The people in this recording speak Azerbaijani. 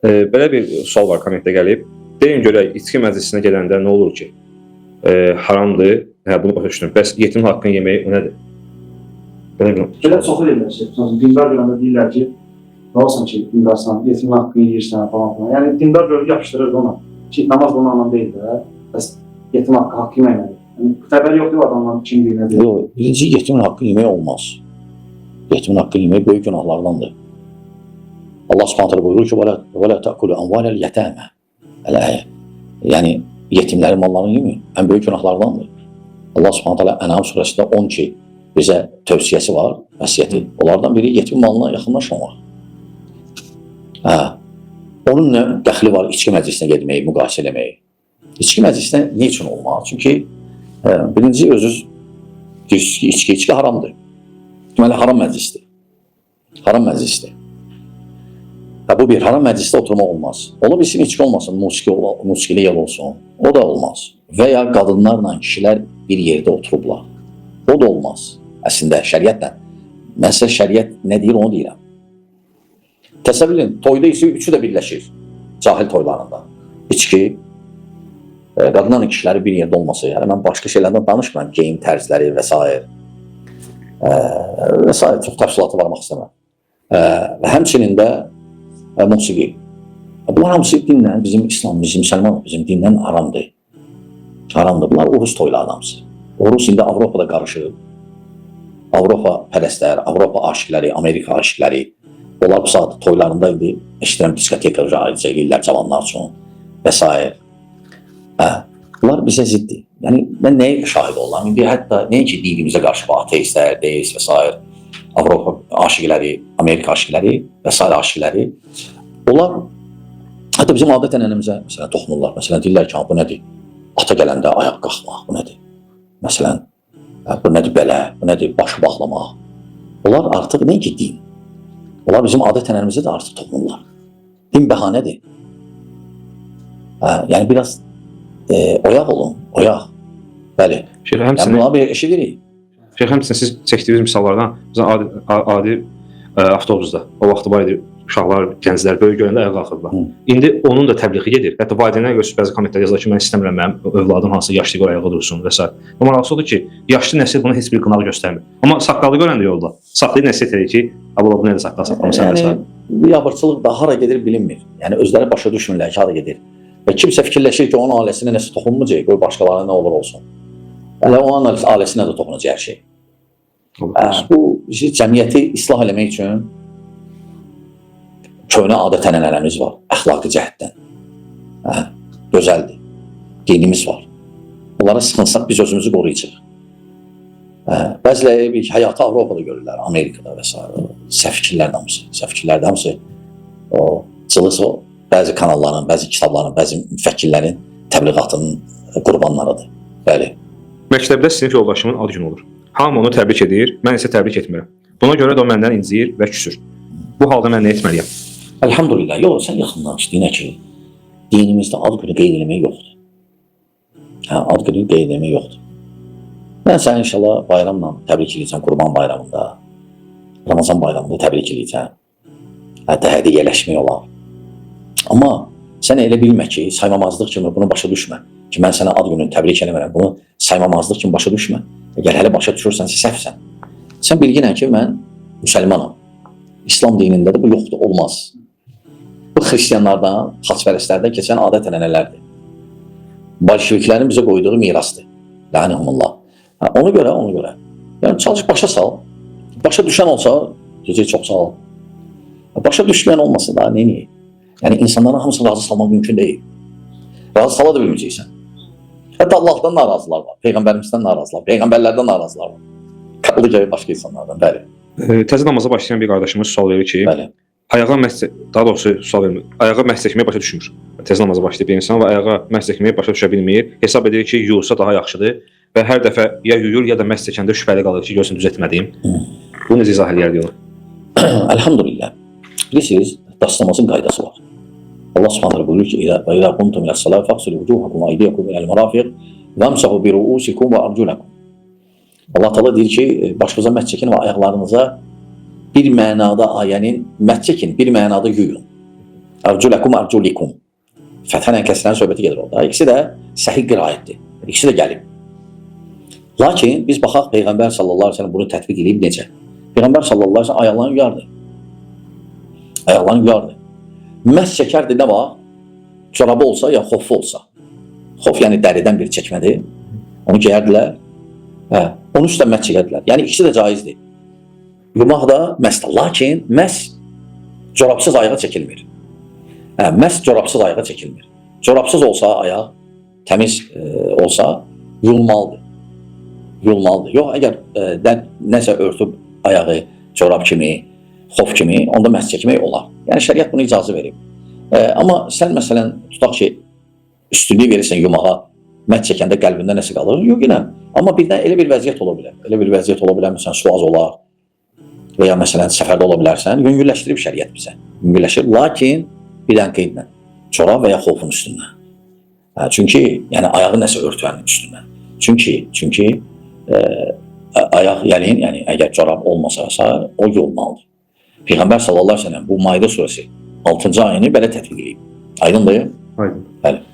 Belə bir sual var, kommentdə gəlib. Deyin görək, içki məclisinə gedəndə nə olur ki? Haramdır, bunu başa düşdüm. Bəs yetimin haqqını yemək o nədir? Belə çoxu deyirlər ki, dindar görəndə deyirlər ki, nə olsun ki, dindarsan, yetimin haqqını yeyirsən falan filan. Yəni dindar görüb yapışdırır ona ki, namaz bunun anlamı deyil də, bəs yetim haqqı yeməklədir. Yəni, xəbər yoxdur adamların kim deyir, nə deyir. Yox, birinci yetimin haqqı yemək olmaz. Yetimin haqqı yemək böyük günahlardandır. Allah Subhanahu buyurur ki, "Və la ta'kulu amvalal yatama." Yəni yetimlərin mallarını yeməyin ən böyük günahlardandır. Allah Subhanahu En'am surəsində 12 bizə tövsiyəsi var, vəsiyyəti. Onlardan biri yetim malına yaxınlaşmamaq. Onun nə dəxli var içki məclisinə getməyi, müqayisə eləməyi? İçki məclisinə nə üçün olmaz? Çünki birinci özünüz deyirsiniz ki, içki haramdır. Deməli haram məclisdir. Haram məclisdir. Bu bir haram məclisdə oturmaq olmaz. Ola bilsin içki olmasın, musiqili yer olsun. O da olmaz. Və ya qadınlarla kişilər bir yerdə oturublar. O da olmaz. Əslində şəriətlə. Mən sizə şəriət nə deyir onu deyirəm. Təsəvvür edin, toyda isə üçü də birləşir. Cahil toylarında. İçki, qadınlarla kişiləri bir yerdə olması. Yəni mən başqa şeylərdən danışmıram. Geyim tərzləri və s. Və s. Çox təfsilatı varmaq istəmirəm. Və həmçinin də musiqi. Bunlar hamısı dinlə, bizim İslam, bizim müsəlman, bizim dinlə haramdır. Haramdır. Bunlar Urus toyları hamısı. Urus indi Avropada qarışıb. Avropa pərəstlər, Avropa aşiqləri, Amerika aşiqləri. Onlar bu saat toylarında indi eşidirəm diskoteka riayət edirlər cavanlar üçün və s. Bunlar bizə ziddir. Yəni mən nəyə şahid olam? İndi hətta nəinki dinimizə qarşı ateistlər, deist və s. Avropa aşiqləri, Amerika aşiqləri və s. aşiqləri. Onlar hətta bizim adət-ənənəmizə məsələn toxunurlar. Məsələn deyirlər ki, bu nədir? Ata gələndə ayaq qalxmaq, bu nədir? Məsələn, bu nədir belə, bu nədir başı bağlamaq? Onlar artıq nəinki din? Onlar bizim adət-ənənəmizə də artıq toxunurlar. Din bəhanədir. Yəni biraz oyaq olun, oyaq. Bəli. Yəni buna bir eşidirik. Şeyh, həmçinin siz çəkdiyiniz misallardan adi avtobusda o vaxtı var idi, uşaqlar, gənclər böyük görəndə ayağa qalxırlar. İndi onun da təbliği gedir. Hətta valideynlərə görə bəzi kommentlər yazılır ki, mən istəmirəm mənim övladım hansı yaşlı görə ayağa dursun və s. Amma maraqlısı odur ki, yaşlı nəsil buna heç bir qınaq göstərmir. Amma saqqalı görəndə yolda, saqqalı nəsiyyət edir ki, bu nədir saqqal saxlamısan və s. Bu yabırçılıq da hara gedir bilinmir. Yəni özləri başa düşmürlər ki, hara gedir. Və kimsə fikirləşir ki, onun ailəsinə nəsə toxunmayacaq, qoy başqalarına nə olur olsun. Elə onun ailəsinə də toxunacaq hər şey. Bu cəmiyyəti islah eləmək üçün köhnə adət-ənənələrimiz var, əxlaqi cəhətdən. Gözəldir. Dinimiz var. Bunlara sıxınsaq biz özümüzü qoruyacaq. Bəziləri həyatı Avropada görürlər, Amerikada və s. Səhv fikirlərdə hamısı. O cılız bəzi kanalların, bəzi kitabların, bəzi müfəkkirlərin təbliğatının qurbanlarıdır. Bəli. Məktəbdə sinif yoldaşımın ad günü olur. Hamı onu təbrik edir, mən isə təbrik etmirəm. Buna görə də o məndən inciyir və küsür. Bu halda mən nə etməliyəm? Elhamdülillah. Yox, sən yaxınlaş dinə ki, dinimizdə ad günü qeyd eləmək yoxdur. Ad günü qeyd eləmək yoxdur. Mən səni inşallah bayramla təbrik edəcəm, Qurban bayramında, Ramazan bayramında təbrik edəcəm. Hətta hədiyyələşmək olar. Amma sən elə bilmə ki, saymamazlıq kimi bunu başa düşmə. Ki, mən sənə ad gününü təbrik eləmirəm, bunu saymamazlıq kimi başa düşmə. Əgər hələ başa düşürsənsə, səhvsən. Sən bilginən ki, mən müsəlmanam. İslam dinində də bu yoxdur, olmaz. Bu xristiyanlardan, xaçpərəstlərdən keçən adət-ənənələrdir. Bolşeviklərin bizə qoyduğu mirasdır. Lənəhumullah. Ona görə. Yəni çalış başa sal. Başa düşən olsa, gecə çox sağ ol. Başa düşməyən olmasa da neyini? Yəni insanların hamısını razı salmaq mümkün deyil. Razı sala da bilməyəcəksən. Hətta Allahdan narazılar var, Peyğəmbərimizdən narazılar, Peyğəmbərlərdən narazılar var. Qaldı gəlir başqa insanlardan, bəli. Təzə namaza başlayan bir qardaşımız sual verir ki, ayağa məhz çəkməyə başa düşmür. Təzə namaza başlayıb bir insan və ayağa məhz çəkməyə başa düşə bilmir. Hesab edir ki, yuyulsa daha yaxşıdır və hər dəfə ya yuyur, ya da məhz çəkəndə şübhəli qalır ki, görsün düzəltmədiyim. Bu necə izah eləyərdi onu? Elhamdülillah. Bilirsiniz, dastamazın qaydası var. Allah Subhanahu buyurur ki, "İzâ qumtum ilas-salâti faghsilû vücûhakum ve eydiyakum ila'l marafiq vamsahu bi ru'usikum ve arjulakum." Allah Teala deyir ki, başınıza məhz çəkin və ayaqlarınıza bir mənada ayənin məhz çəkin, bir mənada yuyun. Arculakum arculikum. Fəthənlə kəsilən söhbəti gedir orada. İkisi də səhih qiraətdir. İkisi də gəlib. Lakin biz baxaq Peyğəmbər sallallahu əleyhi və səlləm bunu tətbiq edib necə? Peyğəmbər sallallahu əleyhi və səlləm ayaqlarını yuyardı. Ayaqlarını yuyardı. Məhz çəkərdi nə var? Çorabı olsa ya xofu olsa. Xof yəni dəridən bir çəkmədir. Onu geyərdilər. Onun üstə məhz çəkərdilər. Yəni ikisi də caizdir. Yumaq da məhz. Lakin məhz corabsız ayağa çəkilmir. Məhz corabsız ayağa çəkilmir. Corabsız olsa ayaq, təmiz olsa yuyulmalıdır. Yuyulmalıdır. Yox, əgər nəsə örtüb ayağı corab kimi, xof kimi, onda məhz çəkmək olar. Yəni şəriət bunu icazə verib. Amma sən məsələn tutaq ki, üstünlük verirsən yumağa, məhz çəkəndə qəlbində nəsə qalır? Yox, yenə. Amma birdən elə bir vəziyyət ola bilər. Elə bir vəziyyət ola bilər, məsələn, su az olar və ya məsələn səfərdə ola bilərsən, yüngülləşdirib şəriət bizə. Yüngülləşdir, lakin bir dənə qeydlə, çorab və ya xofun üstündən. Çünki, yəni ayağı nəsə örtüənin üstündən. Çünki ayaq yəliyin, yəni əgər corab olmasa, o yolmalıdır. Peyğəmbər sallallahu əleyhi və səlləm bu Maide surəsi 6-cı ayəni belə tətbiq edib. Aydındır? Aydın. Bəli.